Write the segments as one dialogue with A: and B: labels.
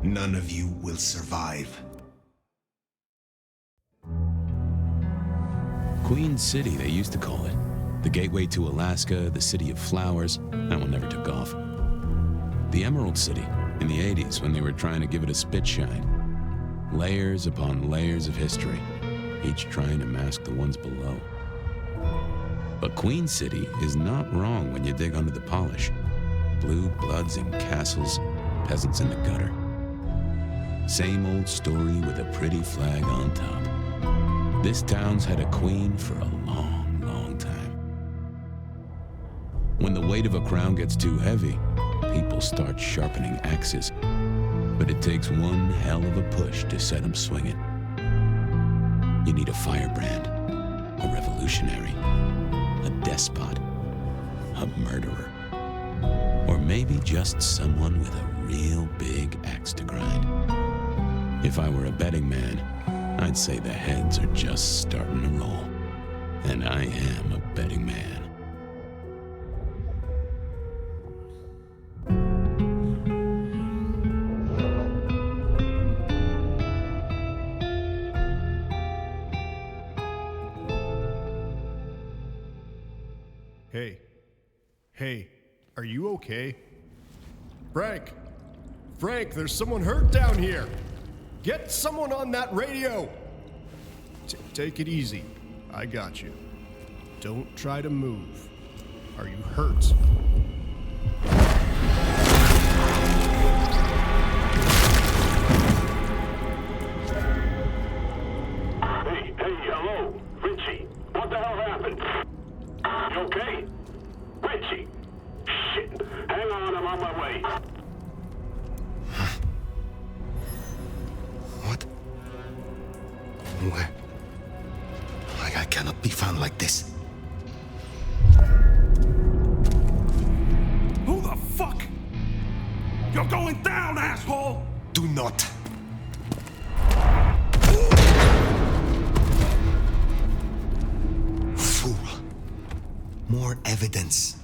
A: None of you will survive.
B: Queen City, they used to call it. The gateway to Alaska, the city of flowers. That one never took off. The Emerald City, in the 80s when they were trying to give it a spit shine. Layers upon layers of history, each trying to mask the ones below. But Queen City is not wrong when you dig under the polish. Blue bloods in castles, peasants in the gutter. Same old story with a pretty flag on top. This town's had a queen for a long, long time. When the weight of a crown gets too heavy, people start sharpening axes. But it takes one hell of a push to set them swinging. You need a firebrand, a revolutionary, a despot, a murderer, or maybe just someone with a real big axe to grind. If I were a betting man, I'd say the heads are just starting to roll. And I am a betting man.
C: Hey, are you okay? Frank, there's someone hurt down here. Get someone on that radio. Take it easy. I got you. Don't try to move. Are you hurt?
D: Hey, hello, Richie. What the hell happened? You okay? Richie! Shit! Hang on, I'm on my way.
A: What? Where? I cannot be found like this.
E: Who the fuck? You're going down, asshole!
A: Do not. Fool. More evidence.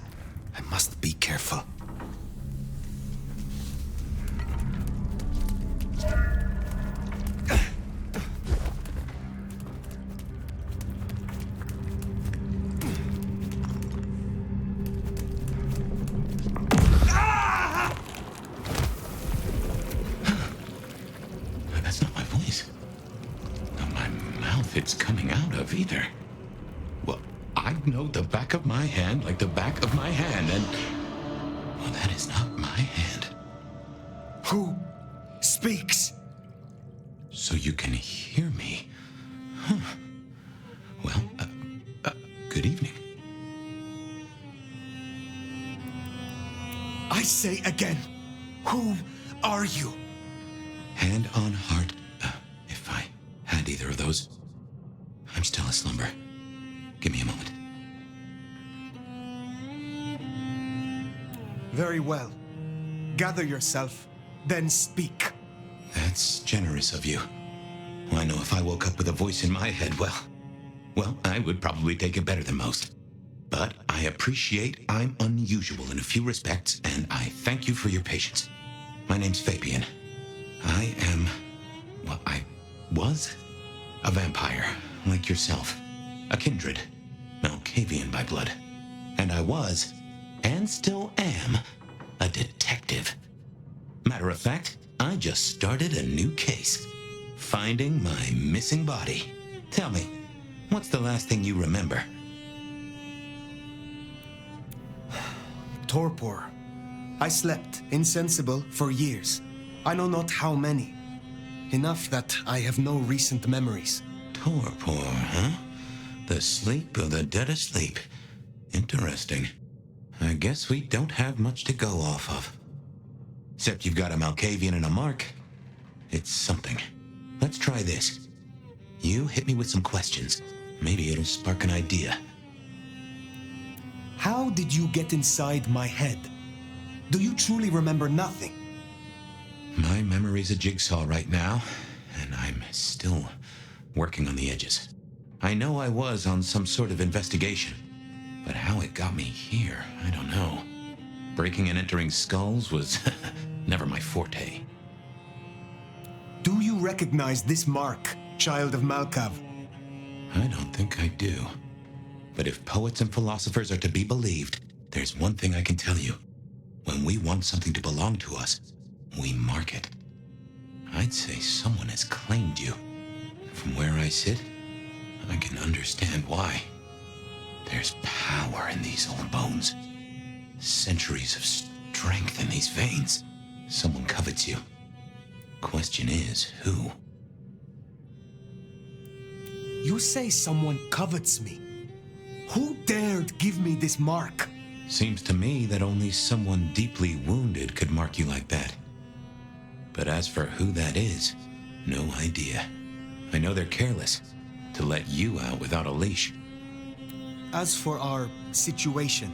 A: I must be careful.
B: That's not my voice. Not my mouth it's coming out of either. Well, I know the back of my hand like the back of my hand, and... well, that is not my hand.
A: Who speaks?
B: So you can hear me. Huh. Well, good evening.
A: I say again, who are you?
B: Hand on heart, if I had either of those, I'm still aslumber. Give me a moment.
A: Very well. Gather yourself, then speak.
B: That's generous of you. Well, I know if I woke up with a voice in my head, well, I would probably take it better than most. But I appreciate I'm unusual in a few respects, and I thank you for your patience. My name's Fabian. I am, well, I was a vampire, like yourself. A kindred, Malkavian by blood. And I was, and still am, a detective. Matter of fact, I just started a new case. Finding my missing body. Tell me, what's the last thing you remember?
A: Torpor. I slept, insensible, for years. I know not how many. Enough that I have no recent memories.
B: Torpor, huh? The sleep of the dead asleep. Interesting. I guess we don't have much to go off of. Except you've got a Malkavian and a mark. It's something. Let's try this. You hit me with some questions. Maybe it'll spark an idea.
A: How did you get inside my head? Do you truly remember nothing?
B: My memory's a jigsaw right now, and I'm still working on the edges. I know I was on some sort of investigation, but how it got me here, I don't know. Breaking and entering skulls was never my forte.
A: recognize this mark, child of Malkav?
B: I don't think I do. But if poets and philosophers are to be believed, there's one thing I can tell you. When we want something to belong to us, we mark it. I'd say someone has claimed you. From where I sit, I can understand why. There's power in these old bones. Centuries of strength in these veins. Someone covets you. Question is, who?
A: You say someone covets me. Who dared give me this mark?
B: Seems to me that only someone deeply wounded could mark you like that. But as for who that is, no idea. I know they're careless to let you out without a leash.
A: As for our situation,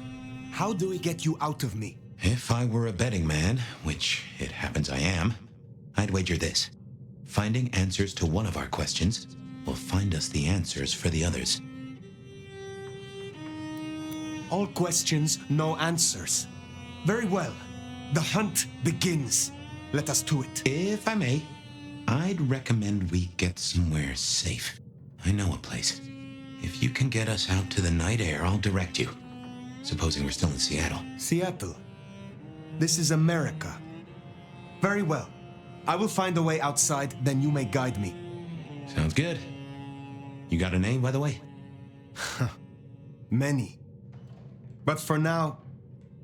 A: how do we get you out of me?
B: If I were a betting man, which it happens I am, I'd wager this. Finding answers to one of our questions will find us the answers for the others.
A: All questions, no answers. Very well. The hunt begins. Let us to it.
B: If I may, I'd recommend we get somewhere safe. I know a place. If you can get us out to the night air, I'll direct you. Supposing we're still in Seattle.
A: Seattle. This is America. Very well. I will find a way outside, then you may guide me.
B: Sounds good. You got a name, by the way?
A: Many. But for now,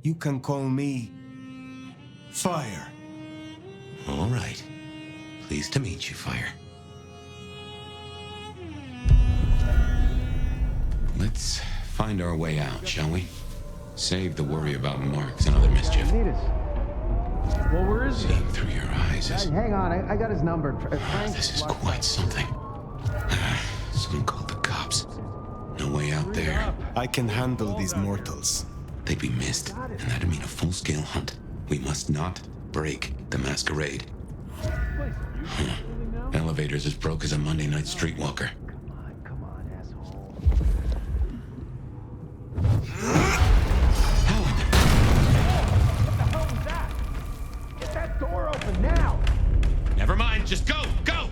A: you can call me Fire.
B: All right. Pleased to meet you, Fire. Let's find our way out, shall we? Save the worry about marks and other mischief.
F: Well, where is he?
B: Seeing through your eyes is...
F: Hang on, I got his number.
B: This is quite something. Someone called the cops. No way out there.
A: I can handle these mortals.
B: They'd be missed, and that'd mean a full-scale hunt. We must not break the Masquerade. Elevator's as broke as a Monday night streetwalker.
F: Come on, asshole.
B: Helen!
F: What the hell was that? Get that door open now!
B: Never mind, just go! Go!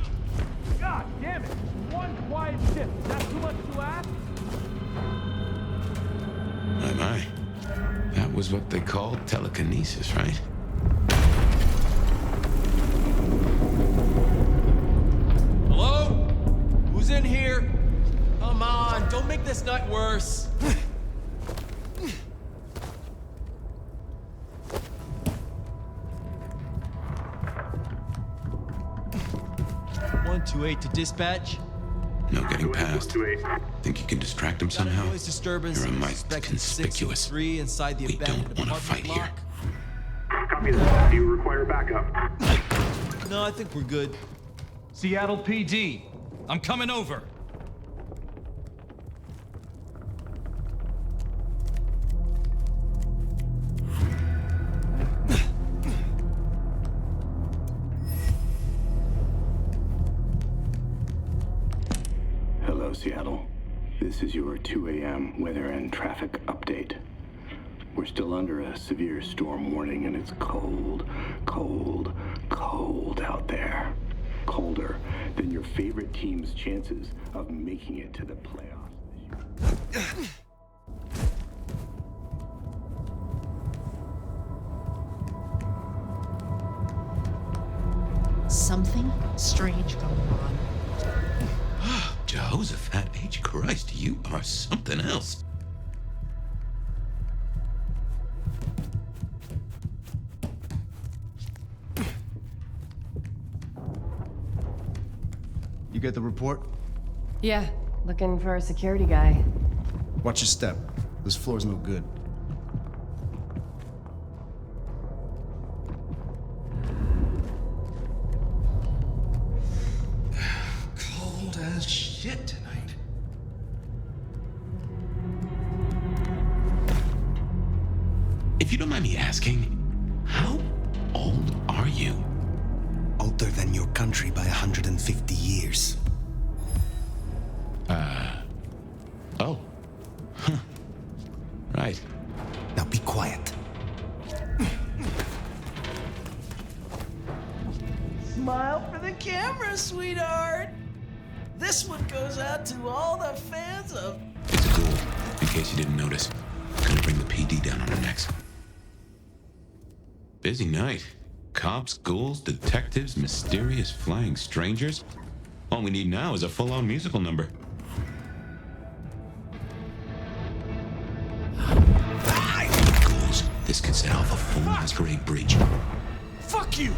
F: God damn it! One quiet shift. Is that too much to ask?
B: My. That was what they called telekinesis, right?
G: Hello? Who's in here? Come on, don't make this night worse. 128 to dispatch.
B: No getting past. Think you can distract him somehow?
G: Noise disturbance.
B: You're a mite
G: Suspected
B: conspicuous.
G: 603 inside the
B: We
G: abandoned
B: don't want to
G: apartment
B: fight here.
G: block.
D: Copy that. Do you require backup?
G: No, I think we're good.
E: Seattle PD. I'm coming over.
H: Hello, Seattle. This is your 2 a.m. weather and traffic update. We're still under a severe storm warning, and it's cold, cold, cold out there. Colder than your favorite team's chances of making it to the playoffs this year.
I: Something strange going on.
B: Jehoshaphat H. Christ, you are something else.
C: You get the report?
J: Yeah, looking for a security guy.
C: Watch your step. This floor's no good.
B: Cold as shit tonight. If you don't mind me asking, how old are you?
A: Older than your country by 150 years.
B: Oh. Huh. Right.
A: Now be quiet.
F: Smile for the
K: camera, sweetheart. This one goes out to all the fans of...
B: It's a ghoul, in case you didn't notice. Gonna bring the PD down on our necks. Busy night. Cops, ghouls, detectives, mysterious flying strangers. All we need now is a full-on musical number. Ghouls. This could set off a full Masquerade breach.
E: Fuck you!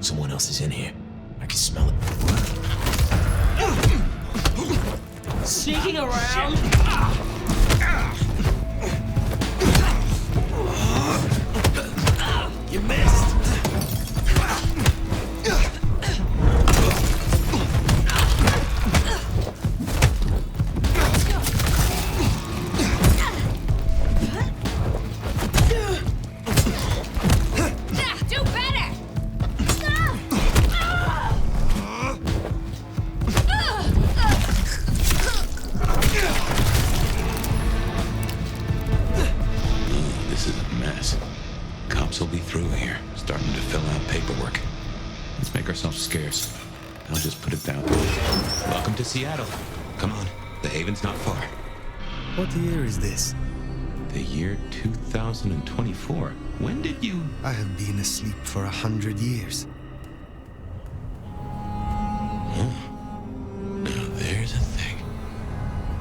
K: Someone else is in here. I can smell it. Sneaking around? You missed.
B: Scarce. I'll just put it down. Welcome to Seattle. Come on, the haven's not far.
A: What year is this?
B: The year 2024. When did you...
A: I have been asleep for 100 years.
B: Huh. Now there's a thing.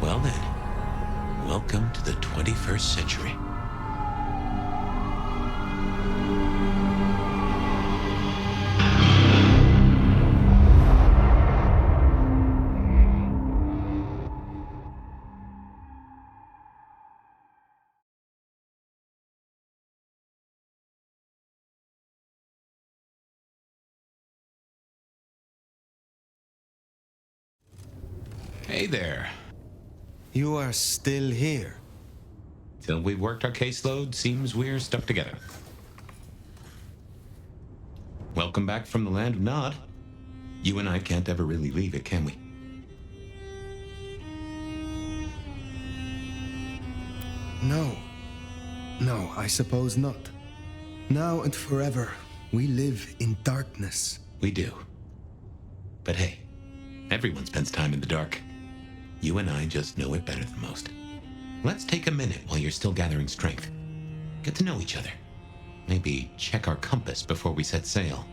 B: Well then, welcome to the 21st century. Hey there.
A: You are still here.
B: Till we've worked our caseload, seems we're stuck together. Welcome back from the land of Nod. You and I can't ever really leave it, can we?
A: No. No, I suppose not. Now and forever, we live in darkness.
B: We do. But hey, everyone spends time in the dark. You and I just know it better than most. Let's take a minute while you're still gathering strength. Get to know each other. Maybe check our compass before we set sail.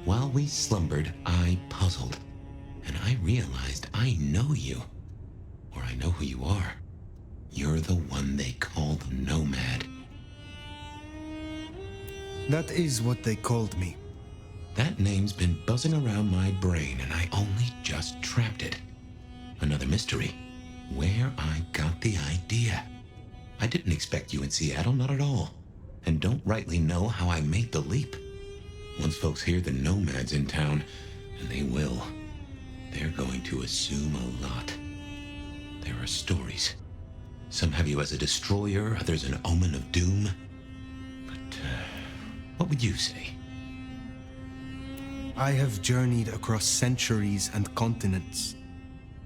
B: While we slumbered, I puzzled. And I realized I know you. Or I know who you are. You're the one they call the Nomad.
A: That is what they called me.
B: That name's been buzzing around my brain, and I only just trapped it. Another mystery. Where I got the idea. I didn't expect you in Seattle, not at all. And don't rightly know how I made the leap. Once folks hear the Nomad's in town, and they will, they're going to assume a lot. There are stories. Some have you as a destroyer, others an omen of doom. But, what would you say?
A: I have journeyed across centuries and continents.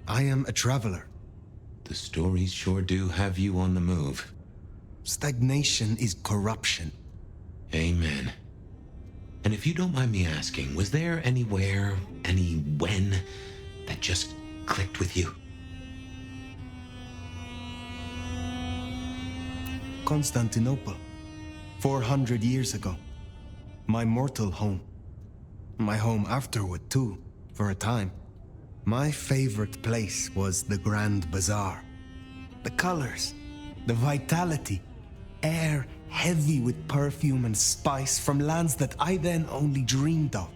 A: I am a traveler.
B: The stories sure do have you on the move.
A: Stagnation is corruption.
B: Amen. And if you don't mind me asking, was there anywhere, any when, that just clicked with you?
A: Constantinople. 400 years ago. My mortal home. My home afterward, too, for a time. My favorite place was the Grand Bazaar. The colors, the vitality, air heavy with perfume and spice from lands that I then only dreamed of.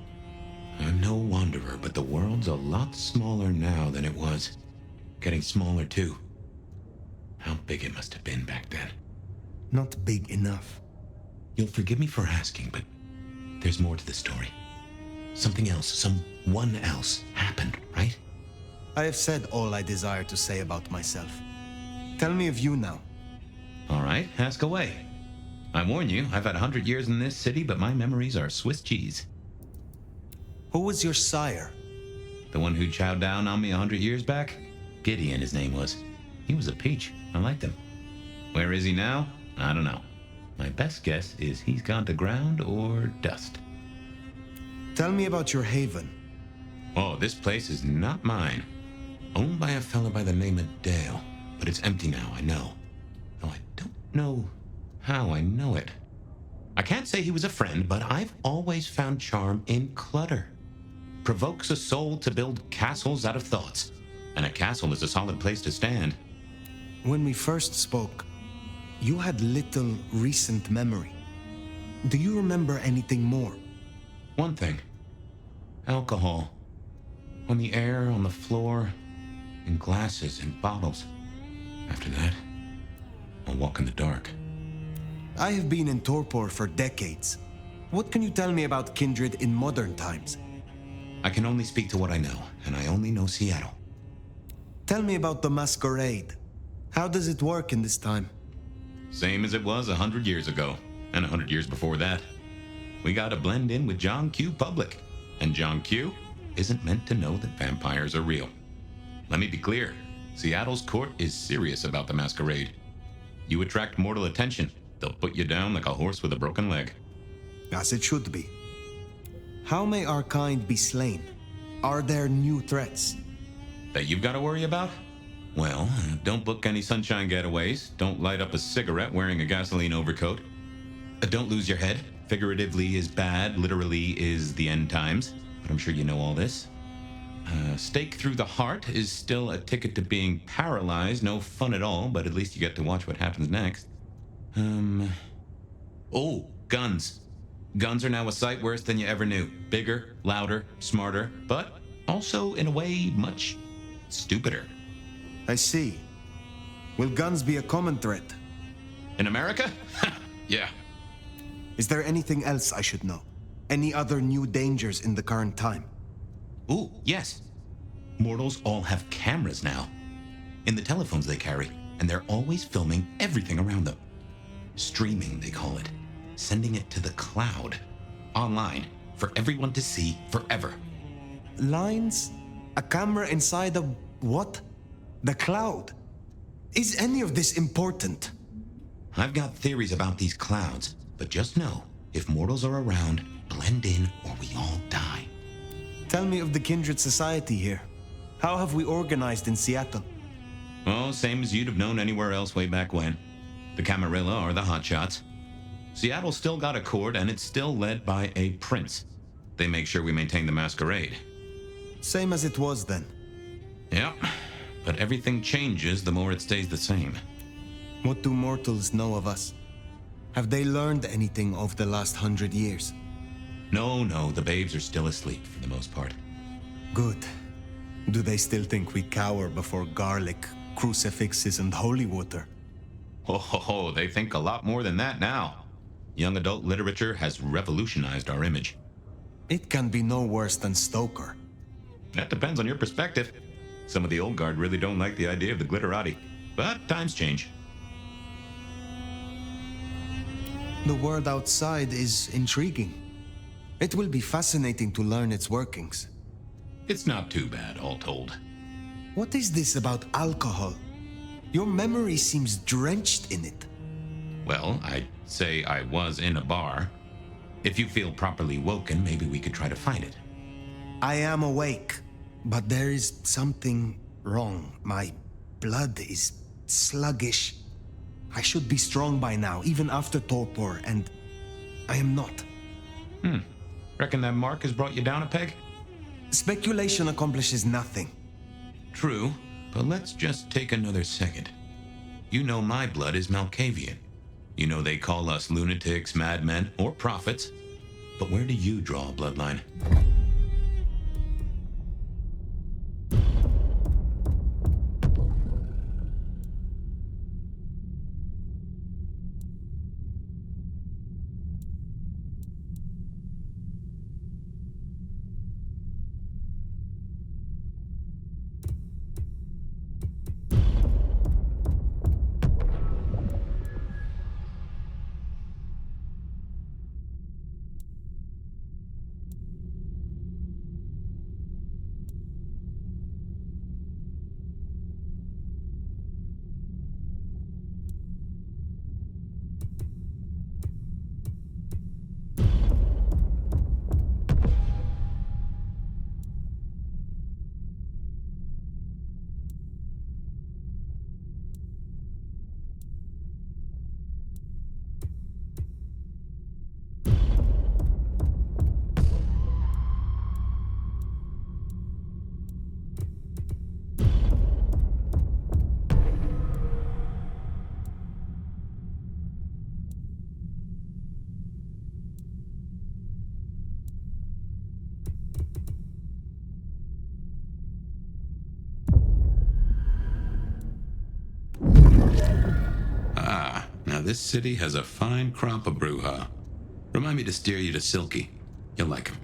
B: I'm no wanderer, but the world's a lot smaller now than it was. Getting smaller, too. How big it must have been back then.
A: Not big enough.
B: You'll forgive me for asking, but there's more to the story. Something else, someone else happened, right?
A: I have said all I desire to say about myself. Tell me of you now.
B: All right, ask away. I warn you, I've had 100 years in this city, but my memories are Swiss cheese.
A: Who was your sire?
B: The one who chowed down on me 100 years back? Gideon, his name was. He was a peach. I liked him. Where is he now? I don't know. My best guess is he's gone to ground or dust.
A: Tell me about your haven.
B: Oh, this place is not mine. Owned by a fella by the name of Dale. But it's empty now, I know. Though I don't know how I know it. I can't say he was a friend, but I've always found charm in clutter. Provokes a soul to build castles out of thoughts. And a castle is a solid place to stand.
A: When we first spoke, you had little recent memory. Do you remember anything more?
B: One thing. Alcohol. On the air, on the floor, in glasses and bottles. After that, I'll walk in the dark.
A: I have been in torpor for decades. What can you tell me about Kindred in modern times?
B: I can only speak to what I know, and I only know Seattle.
A: Tell me about the Masquerade. How does it work in this time?
B: Same as it was 100 years ago, and 100 years before that. We gotta blend in with John Q. Public, and John Q. isn't meant to know that vampires are real. Let me be clear, Seattle's court is serious about the Masquerade. You attract mortal attention, they'll put you down like a horse with a broken leg.
A: As it should be. How may our kind be slain? Are there new threats?
B: That you've got to worry about? Well, don't book any sunshine getaways. Don't light up a cigarette wearing a gasoline overcoat. Don't lose your head. Figuratively is bad, literally is the end times. But I'm sure you know all this. Stake through the heart is still a ticket to being paralyzed. No fun at all, but at least you get to watch what happens next. Oh, guns. Guns are now a sight worse than you ever knew. Bigger, louder, smarter, but also, in a way, much stupider.
A: I see. Will guns be a common threat?
B: In America? Yeah.
A: Is there anything else I should know? Any other new dangers in the current time?
B: Ooh, yes. Mortals all have cameras now. In the telephones they carry, and they're always filming everything around them. Streaming, they call it. Sending it to the cloud. Online. For everyone to see forever.
A: Lines? A camera inside a what? The cloud? Is any of this important?
B: I've got theories about these clouds, but just know, if mortals are around, blend in or we all die.
A: Tell me of the kindred society here. How have we organized in Seattle?
B: Oh, same as you'd have known anywhere else way back when. The Camarilla are the hotshots. Seattle's still got a court, and it's still led by a prince. They make sure we maintain the Masquerade.
A: Same as it was then.
B: Yep, but everything changes the more it stays the same.
A: What do mortals know of us? Have they learned anything of the last 100 years?
B: No, the babes are still asleep for the most part.
A: Good. Do they still think we cower before garlic, crucifixes, and holy water?
B: Oh, they think a lot more than that now. Young adult literature has revolutionized our image.
A: It can be no worse than Stoker.
B: That depends on your perspective. Some of the old guard really don't like the idea of the glitterati, but times change.
A: The world outside is intriguing. It will be fascinating to learn its workings.
B: It's not too bad, all told.
A: What is this about alcohol? Your memory seems drenched in it.
B: Well, I'd say I was in a bar. If you feel properly woken, maybe we could try to find it.
A: I am awake, but there is something wrong. My blood is sluggish. I should be strong by now, even after torpor, and I am not.
B: Reckon that mark has brought you down a peg?
A: Speculation accomplishes nothing.
B: True, but let's just take another second. You know my blood is Malkavian. You know they call us lunatics, madmen, or prophets. But where do you draw a bloodline? this city has a fine crop of bruja. Remind me to steer you to Silky. You'll like him.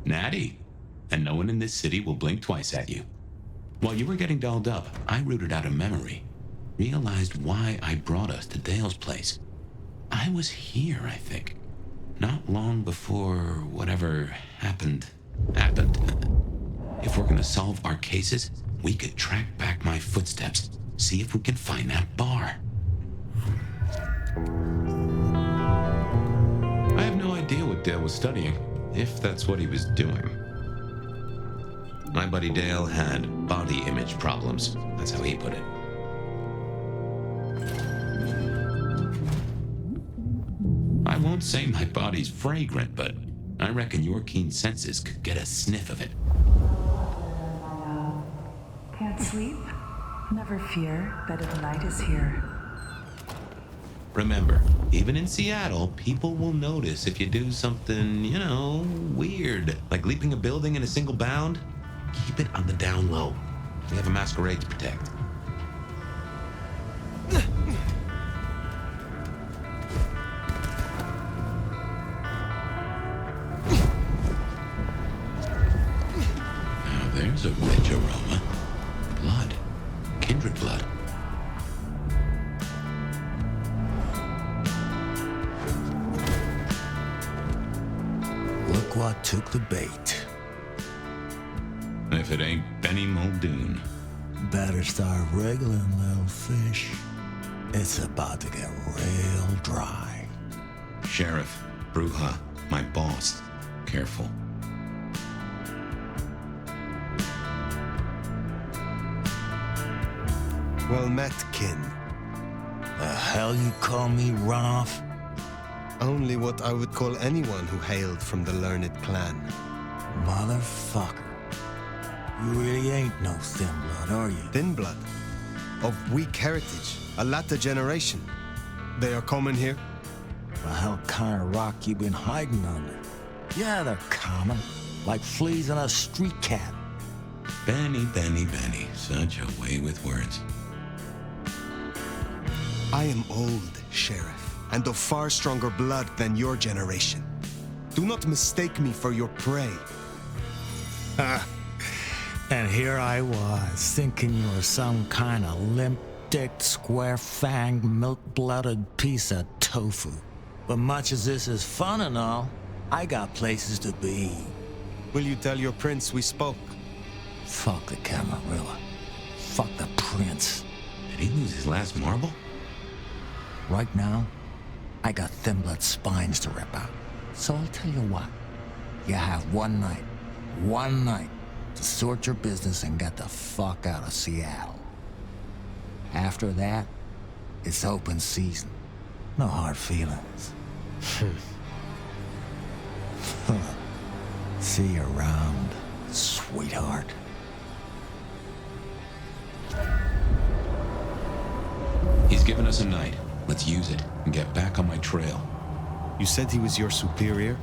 B: Natty. And no one in this city will blink twice at you. While you were getting dolled up, I rooted out a memory. Realized why I brought us to Dale's place. I was here, I think. Not long before whatever happened. If we're gonna solve our cases, we could track back my footsteps. See if we can find that bar. I have no idea what Dale was studying, if that's what he was doing. My buddy Dale had body image problems. That's how he put it. I won't say my body's fragrant, but I reckon your keen senses could get a sniff of it.
L: Can't sleep? Never fear, bed of night is here.
B: Remember, even in Seattle, people will notice if you do something, weird, like leaping a building in a single bound. Keep it on the down low. We have a Masquerade to protect. Now there's a rich aroma. Blood. Kindred blood.
M: Look what took the bait.
B: If it ain't Benny Muldoon.
M: Better start wriggling, little fish. It's about to get real dry.
B: Sheriff, Bruja, my boss. Careful.
A: Well met, kin.
M: The hell you call me, runoff?
A: Only what I would call anyone who hailed from the learned clan.
M: Motherfucker. You really ain't no thin blood, are you?
A: Thin blood? Of weak heritage, a latter generation. They are common here?
M: The hell kind of rock you been hiding under? Yeah, they're common. Like fleas on a street cat.
B: Benny. Such a way with words.
A: I am old, Sheriff, and of far stronger blood than your generation. Do not mistake me for your prey.
M: Ha! And here I was, thinking you were some kind of limp-dicked, square-fanged, milk-blooded piece of tofu. But much as this is fun and all, I got places to be.
A: Will you tell your prince we spoke?
M: Fuck the Camarilla. Fuck the prince.
B: Did he lose his last marble?
M: Right now, I got thin blood spines to rip out. So I'll tell you what. You have one night, to sort your business and get the fuck out of Seattle. After that, it's open season. No hard feelings. See you around, sweetheart.
B: He's given us a night. Let's use it and get back on my trail.
A: You said he was your superior?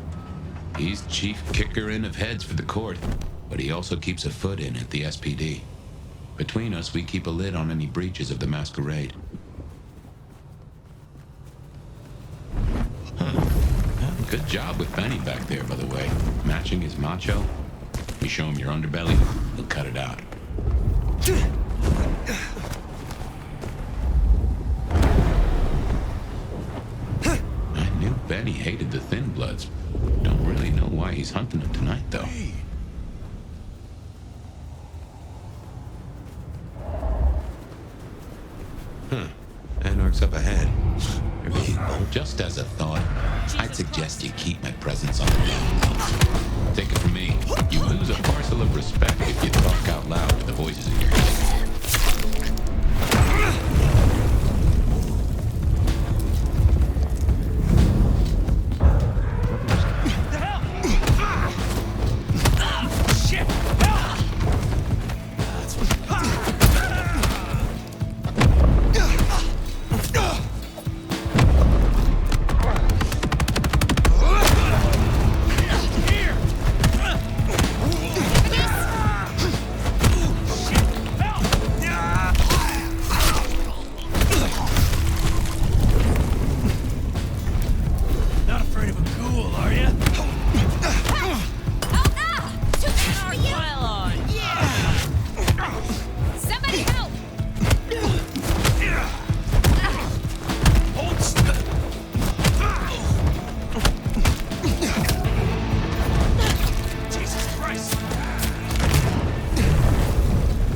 B: He's chief kicker in of heads for the court, but he also keeps a foot in at the SPD. Between us, we keep a lid on any breaches of the Masquerade. Good job with Benny back there, by the way. Matching his macho. You show him your underbelly, he'll cut it out. I knew Benny hated the Thin Bloods. Don't really know why he's hunting them tonight, though. Anarch's up ahead. Just as a thought, I'd suggest you keep my presence on the down low. Take it from me, you lose a parcel of respect if you talk out loud with the voices in your head.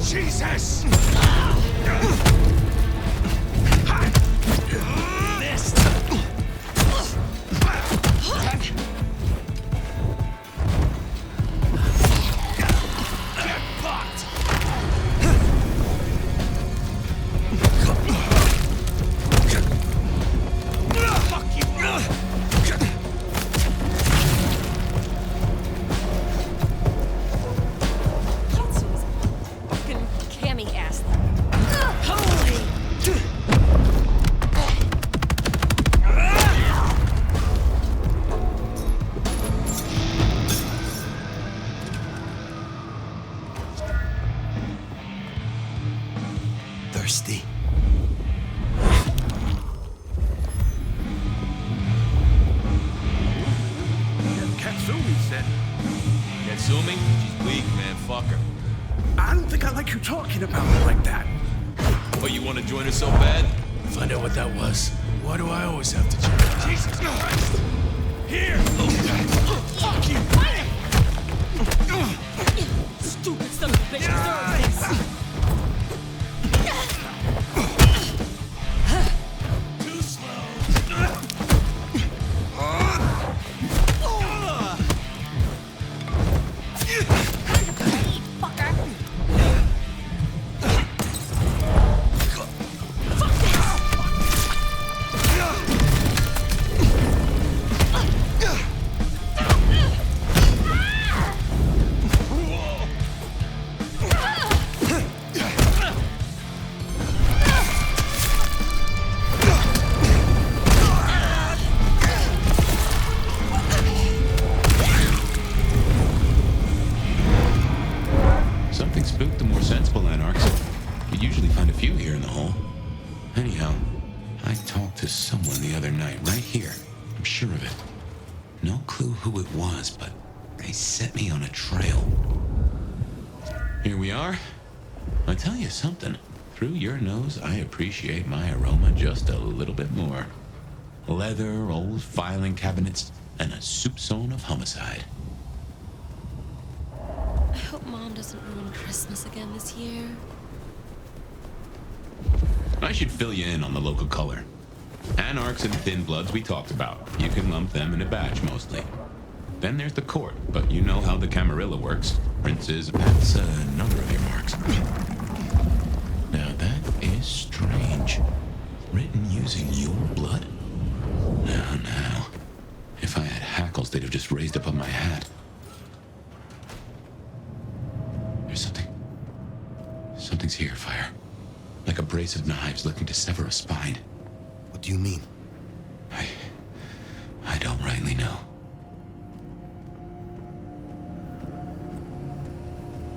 E: Jesus! Missed! Get fucked! Fuck you!
N: Fucking cammy ass. Holy!
A: Thirsty.
E: Katsumi said.
G: Katsumi? She's weak, man. Fuck her.
E: I don't think I like you talking about her like that.
G: Oh, you want to join her so bad?
E: Find out what that was. Why do I always have to check? Jesus Christ! Here! Fuck you!
N: Stupid son of a bitch deserves this.
E: Too slow.
B: Something spooked the more sensible anarchs. You'd usually find a few here in the hole. Anyhow, I talked to someone the other night, right here. I'm sure of it. No clue who it was, but they set me on a trail. Here we are. I'll tell you something. Through your nose, I appreciate my aroma just a little bit more. Leather, old filing cabinets, and a soupçon of homicide.
N: I hope Mom doesn't ruin Christmas again this year.
B: I should fill you in on the local color. Anarchs and thin bloods we talked about. You can lump them in a batch mostly. Then there's the court, but you know how the Camarilla works. Princes, that's a number of your marks. Now that is strange. Written using your blood? Now. If I had hackles, they'd have just raised up on my hat. There's something. Something's here, Fire. Like a brace of knives looking to sever a spine.
A: What do you mean?
B: I don't rightly know.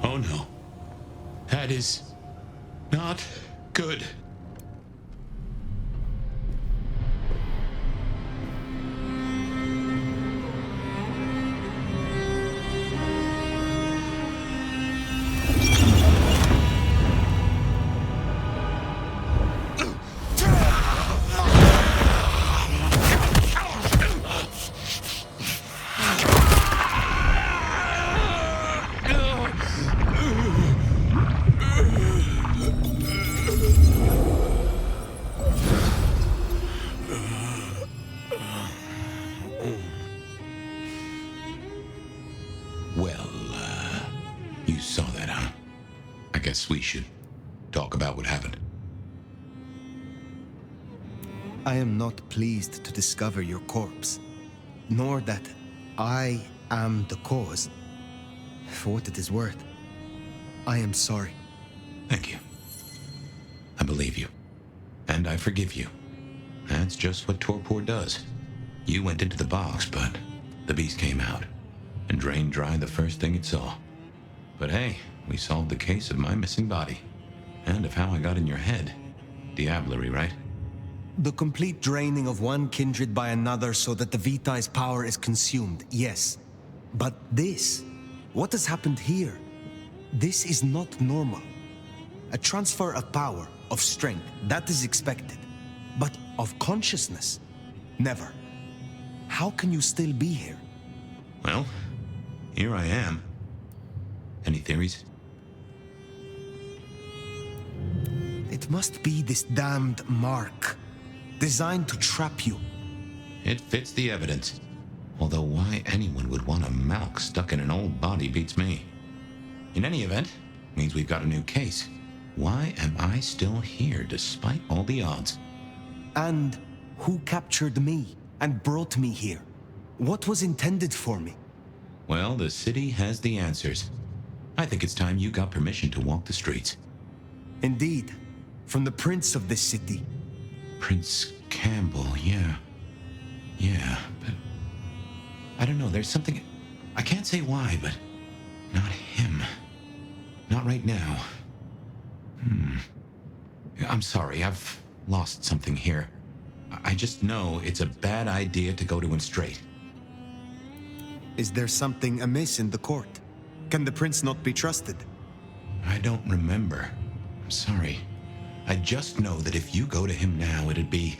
B: Oh no. That is not good. You saw that, huh? I guess we should talk about what happened.
A: I am not pleased to discover your corpse, nor that I am the cause. For what it is worth, I am sorry.
B: Thank you. I believe you. And I forgive you. That's just what torpor does. You went into the box, but the beast came out and drained dry the first thing it saw. But hey, we solved the case of my missing body. And of how I got in your head. Diablerie, right?
A: The complete draining of one kindred by another so that the Vitae's power is consumed, yes. But this, what has happened here? This is not normal. A transfer of power, of strength, that is expected. But of consciousness, never. How can you still be here?
B: Well, here I am. Any theories?
A: It must be this damned mark, designed to trap you.
B: It fits the evidence. Although why anyone would want a malk stuck in an old body beats me. In any event, means we've got a new case. Why am I still here despite all the odds?
A: And who captured me and brought me here? What was intended for me?
B: Well, the city has the answers. I think it's time you got permission to walk the streets.
A: Indeed. From the prince of this city.
B: Prince Campbell, yeah. Yeah, but... I don't know, there's something... I can't say why, but... Not him. Not right now. I'm sorry, I've lost something here. I just know it's a bad idea to go to him straight.
A: Is there something amiss in the court? Can the prince not be trusted?
B: I don't remember. I'm sorry. I just know that if you go to him now, it'd be...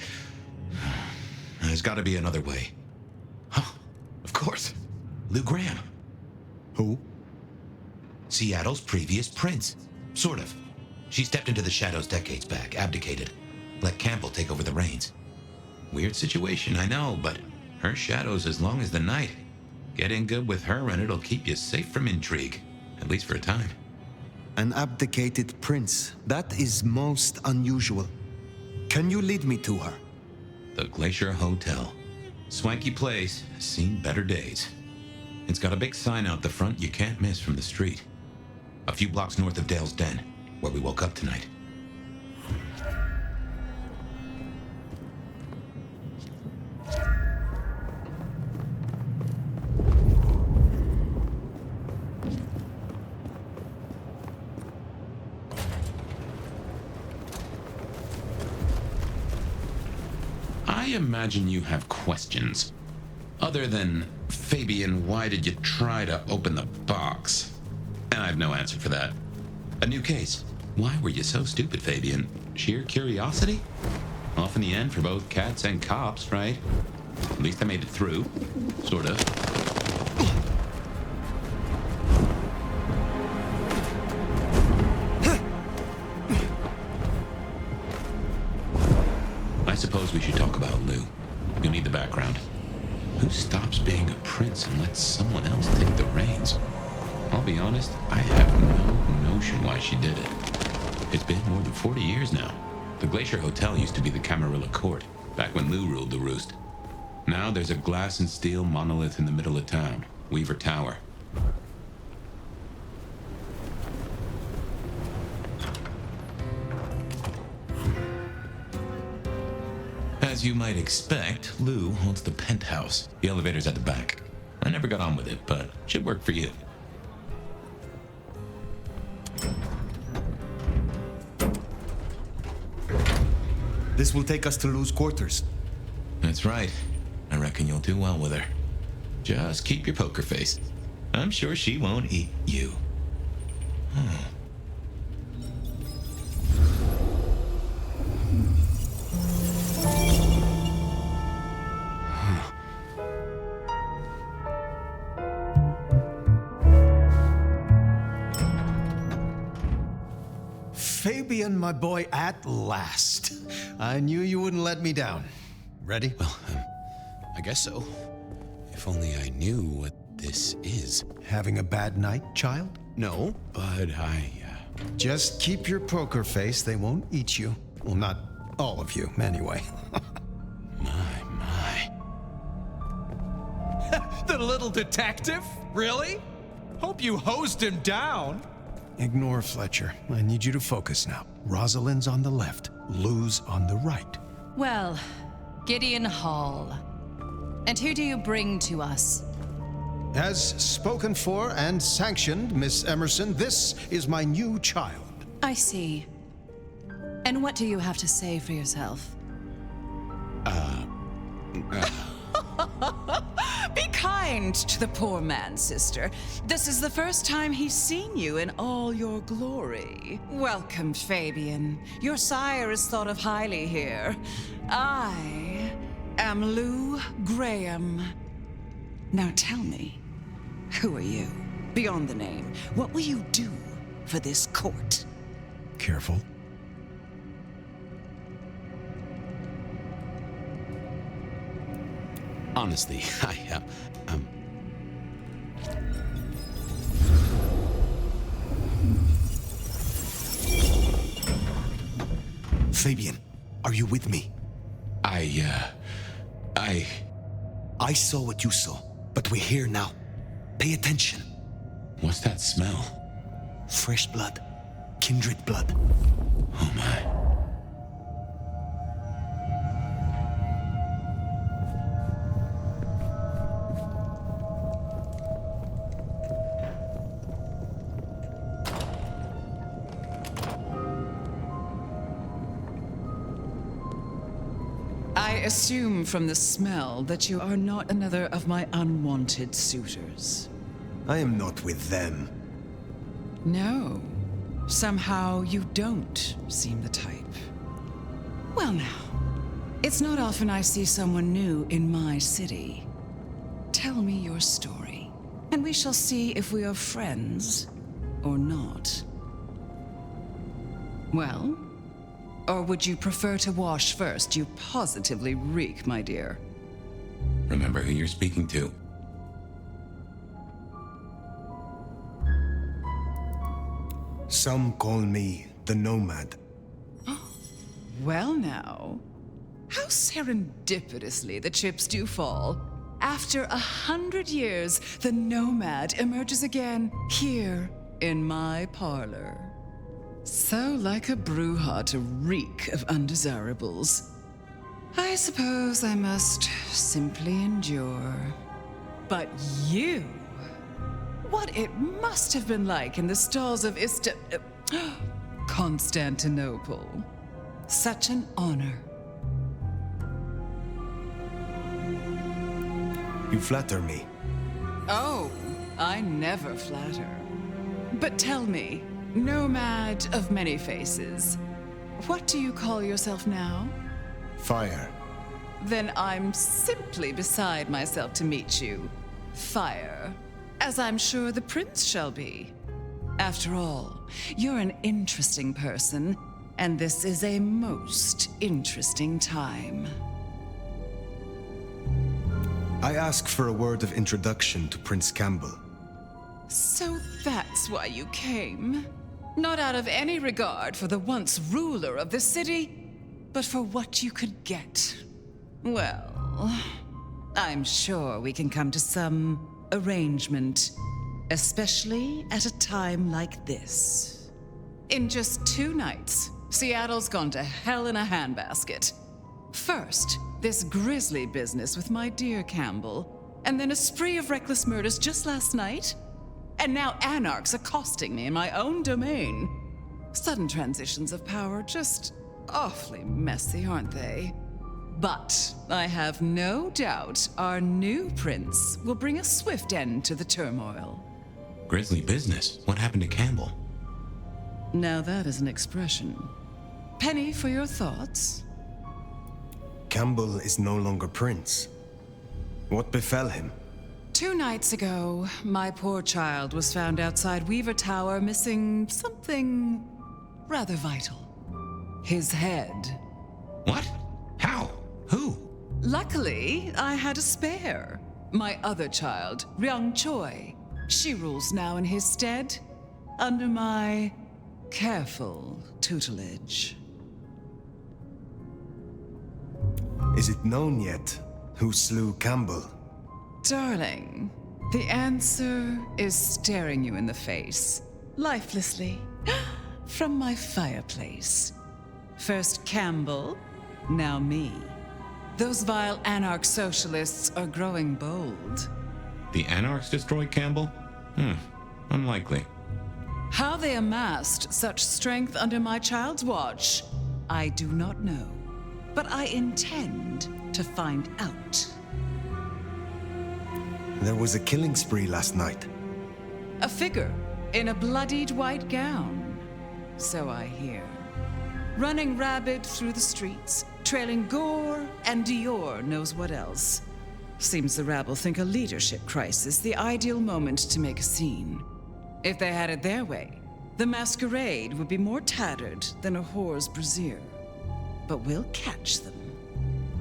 B: There's got to be another way. Huh, of course. Lou Graham.
A: Who?
B: Seattle's previous prince. Sort of. She stepped into the shadows decades back, abdicated. Let Campbell take over the reins. Weird situation, I know, but her shadow's as long as the night. Get in good with her and it'll keep you safe from intrigue. At least for a time.
A: An abdicated prince. That is most unusual. Can you lead me to her?
B: The Glacier Hotel. Swanky place, has seen better days. It's got a big sign out the front you can't miss from the street. A few blocks north of Dale's Den, where we woke up tonight. I imagine you have questions. Other than, Fabian, why did you try to open the box? And I have no answer for that. A new case. Why were you so stupid, Fabian? Sheer curiosity? Off in the end for both cats and cops, right? At least I made it through. Sort of. I suppose we should talk about Lou. You'll need the background. Who stops being a prince and lets someone else take the reins? I'll be honest, I have no notion why she did it. It's been more than 40 years now. The Glacier Hotel used to be the Camarilla Court, back when Lou ruled the roost. Now there's a glass and steel monolith in the middle of town, Weaver Tower. As you might expect, Lou holds the penthouse. The elevator's at the back. I never got on with it, but it should work for you.
A: This will take us to Lou's quarters.
B: That's right. I reckon you'll do well with her. Just keep your poker face. I'm sure she won't eat you.
C: Fabian, my boy, at last. I knew you wouldn't let me down. Ready?
E: Well, I guess so. If only I knew what this is.
C: Having a bad night, child?
E: No, but
C: Just keep your poker face. They won't eat you. Well, not all of you, anyway.
E: My.
G: The little detective? Really? Hope you hosed him down.
C: Ignore Fletcher. I need you to focus now. Rosalind's on the left, Lou's on the right.
I: Well, Gideon Hall. And who do you bring to us?
C: As spoken for and sanctioned, Miss Emerson, this is my new child.
I: I see. And what do you have to say for yourself? Be kind to the poor man, sister. This is the first time he's seen you in all your glory. Welcome, Fabian. Your sire is thought of highly here. I am Lou Graham. Now tell me, who are you? Beyond the name, what will you do for this court?
C: Careful.
B: honestly,
A: Fabian, are you with me? I saw what you saw, but we're here now. Pay attention.
B: What's that smell?
A: Fresh blood. Kindred blood.
B: Oh my.
I: I assume from the smell that you are not another of my unwanted suitors.
A: I am not with them.
I: No. Somehow you don't seem the type. Well now, it's not often I see someone new in my city. Tell me your story, and we shall see if we are friends or not. Well? Or would you prefer to wash first? You positively reek, my dear.
B: Remember who you're speaking to.
A: Some call me the Nomad.
I: Well now, how serendipitously the chips do fall. After 100 years, the Nomad emerges again here in my parlor. So like a brouhaha to reek of undesirables. I suppose I must simply endure. But you... What it must have been like in the stalls of Constantinople. Such an honor.
A: You flatter me.
I: Oh, I never flatter. But tell me, Nomad of many faces, what do you call yourself now?
A: Fire.
I: Then I'm simply beside myself to meet you. Fire. As I'm sure the prince shall be. After all, you're an interesting person, and this is a most interesting time.
A: I ask for a word of introduction to Prince Campbell.
I: So that's why you came? Not out of any regard for the once ruler of the city, but for what you could get. Well, I'm sure we can come to some arrangement, especially at a time like this. In just 2 nights, Seattle's gone to hell in a handbasket. First, this grisly business with my dear Campbell, and then a spree of reckless murders just last night, and now anarchs accosting me in my own domain. Sudden transitions of power, just awfully messy, aren't they? But I have no doubt our new prince will bring a swift end to the turmoil.
B: Grisly business? What happened to Campbell?
I: Now that is an expression. Penny for your thoughts?
A: Campbell is no longer prince. What befell him?
I: 2 nights ago, my poor child was found outside Weaver Tower missing something rather vital. His head.
B: What? How? Who?
I: Luckily, I had a spare. My other child, Ryung Choi. She rules now in his stead, under my careful tutelage.
A: Is it known yet who slew Campbell?
I: Darling, the answer is staring you in the face, lifelessly, from my fireplace. First Campbell, now me. Those vile anarch socialists are growing bold.
B: The anarchs destroyed Campbell? Unlikely.
I: How they amassed such strength under my child's watch, I do not know. But I intend to find out.
A: There was a killing spree last night.
I: A figure in a bloodied white gown. So I hear. Running rabid through the streets, trailing gore and Dior knows what else. Seems the rabble think a leadership crisis the ideal moment to make a scene. If they had it their way, the Masquerade would be more tattered than a whore's brassiere. But we'll catch them.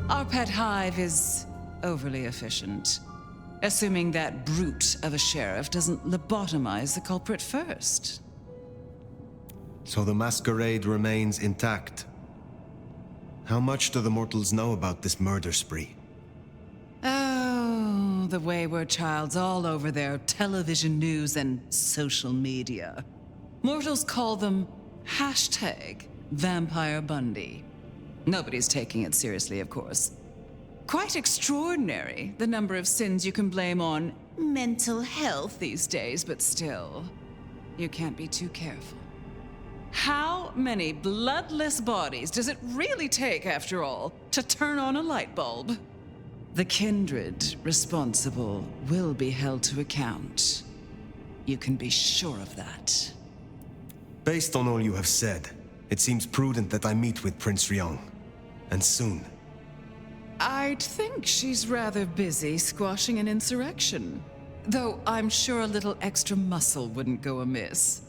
I: Our pet hive is overly efficient. Assuming that brute of a sheriff doesn't lobotomize the culprit first.
A: So the Masquerade remains intact. How much do the mortals know about this murder spree?
I: Oh, the wayward child's all over their television news and social media. Mortals call them #Vampire Bundy. Nobody's taking it seriously, of course. Quite extraordinary, the number of sins you can blame on mental health these days, but still, you can't be too careful. How many bloodless bodies does it really take, after all, to turn on a light bulb? The kindred responsible will be held to account. You can be sure of that.
A: Based on all you have said, it seems prudent that I meet with Prince Ryong. And soon.
I: I'd think she's rather busy squashing an insurrection. Though I'm sure a little extra muscle wouldn't go amiss.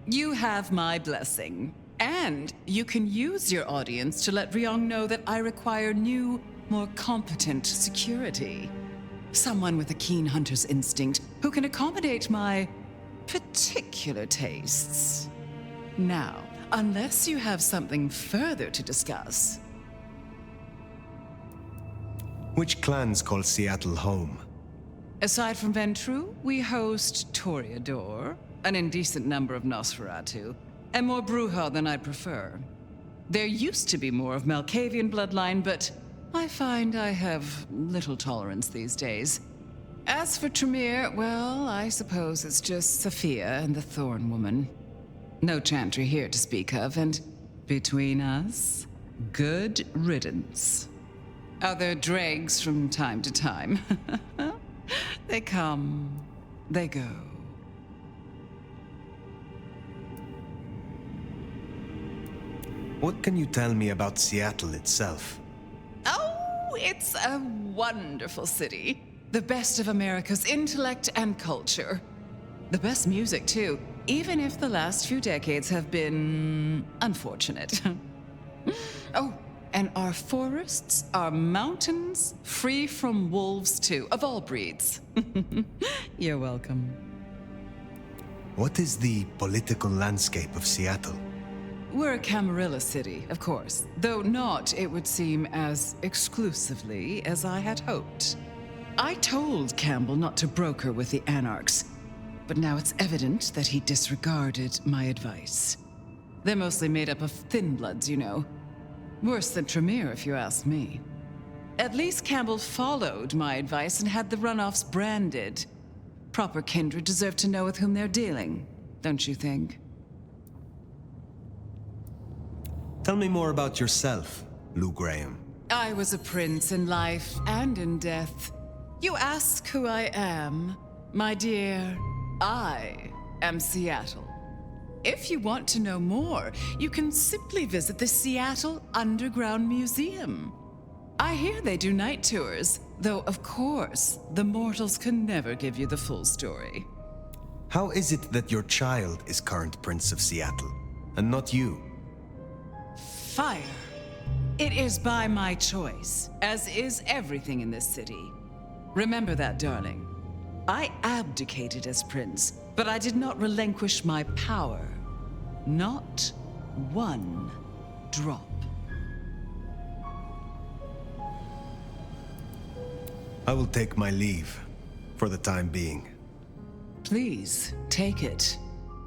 I: You have my blessing. And you can use your audience to let Ryong know that I require new, more competent security. Someone with a keen hunter's instinct who can accommodate my particular tastes. Now, unless you have something further to discuss.
A: Which clans call Sիետլ home?
I: Aside from Ventru, we host Toreador, an indecent number of Nosferatu, and more Bruja than I'd prefer. There used to be more of Malkavian bloodline, but I find I have little tolerance these days. As for Tremere, well, I suppose it's just Sophia and the Thorn Woman. No chantry here to speak of, and between us, good riddance. Other dregs from time to time. They come, they go.
A: What can you tell me about Sիետլ itself?
I: Oh, it's a wonderful city. The best of America's intellect and culture. The best music, too, even if the last few decades have been unfortunate. Oh, and our forests, our mountains, free from wolves, too, of all breeds. You're welcome.
A: What is the political landscape of Sիետլ?
I: We're a Camarilla city, of course, though not, it would seem, as exclusively as I had hoped. I told Campbell not to broker with the Anarchs, but now it's evident that he disregarded my advice. They're mostly made up of thin bloods, you know. Worse than Tremere, if you ask me. At least Campbell followed my advice and had the runoffs branded. Proper kindred deserve to know with whom they're dealing, don't you think?
A: Tell me more about yourself, Lou Graham.
I: I was a prince in life and in death. You ask who I am. My dear, I am Sիետլ. If you want to know more, you can simply visit the Sիետl Underground Museum. I hear they do night tours, though of course, the mortals can never give you the full story.
A: How is it that your child is current Prince of Sիետl, and not you?
I: Fire. It is by my choice, as is everything in this city. Remember that, darling. I abdicated as prince, but I did not relinquish my power. Not one drop.
A: I will take my leave, for the time being.
I: Please, take it.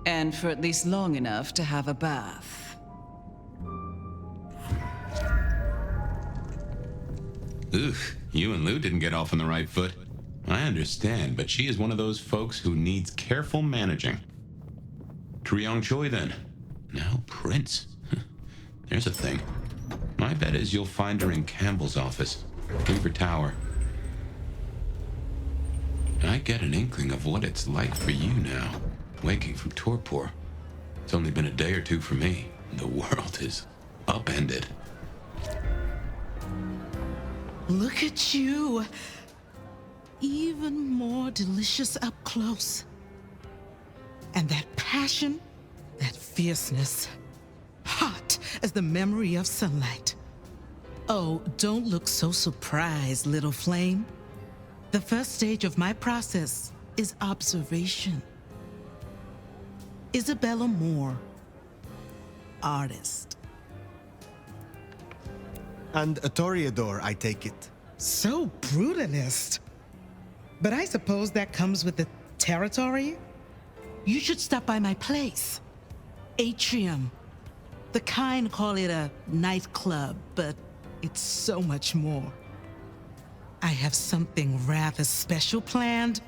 I: And for at least long enough to have a bath.
B: Ugh, you and Lou didn't get off on the right foot. I understand, but she is one of those folks who needs careful managing. Ryong Choi, then. Now Prince. There's a thing. My bet is you'll find her in Campbell's office, Weaver Tower. I get an inkling of what it's like for you now, waking from torpor. It's only been a day or two for me. The world is upended.
K: Look at you. Even more delicious up close. And that passion, that fierceness, hot as the memory of sunlight.
O: Oh, don't look so surprised, little flame. The first stage of my process is observation. Isabella Moore, artist.
A: And a toreador, I take it.
O: So brutalist. But I suppose that comes with the territory? You should stop by my place. Atrium. The kind call it a nightclub, but it's so much more. I have something rather special planned.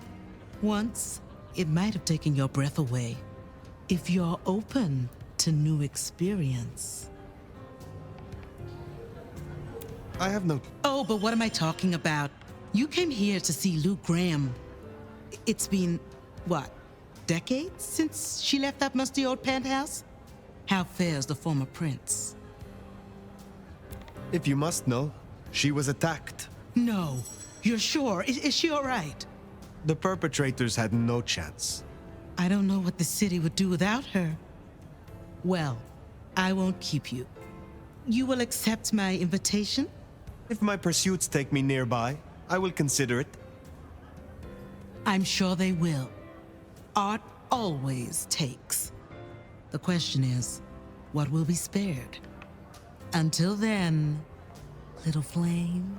O: Once, it might have taken your breath away. If you're open to new experience.
A: I have no...
O: Oh, but what am I talking about? You came here to see Lou Graham. It's been, what, decades since she left that musty old penthouse? How fares the former prince?
A: If you must know, she was attacked.
O: No. You're sure? Is she all right?
A: The perpetrators had no chance.
O: I don't know what the city would do without her. Well, I won't keep you. You will accept my invitation?
A: If my pursuits take me nearby, I will consider it.
O: I'm sure they will. Art always takes. The question is, what will be spared? Until then, little flame.